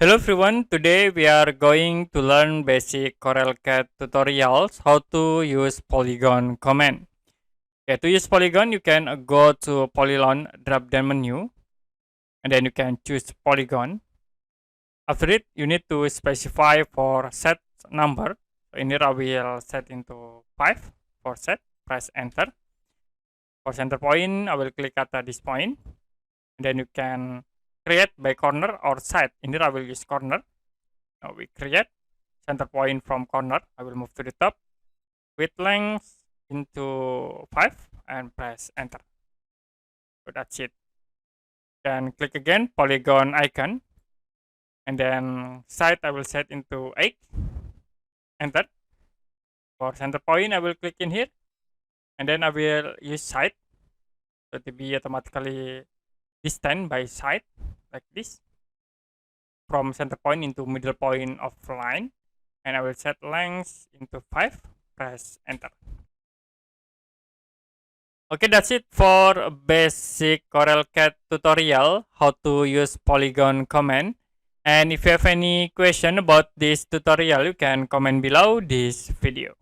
Hello everyone, today we are going to learn basic CorelCAD tutorials how to use Polygon Command. Okay, to use Polygon you can go to Polygon drop down menu and then you can choose Polygon. After it you need to specify for set number. So in here I will set into 5 for set, press enter. For center point I will click at this point and then you can create by corner or side. In here I will use corner. Now we create center point from corner. I will move to the top with length into 5 and press enter. So that's it. Then click again polygon icon and then side I will set into 8. Enter. For center point I will click in here and then I will use side so to be automatically distant by side like this from center point into middle point of line, and I will set length into 5, press enter. Okay, that's it for basic CorelCAD tutorial how to use Polygon Command. And if you have any question about this tutorial, you can comment below this video.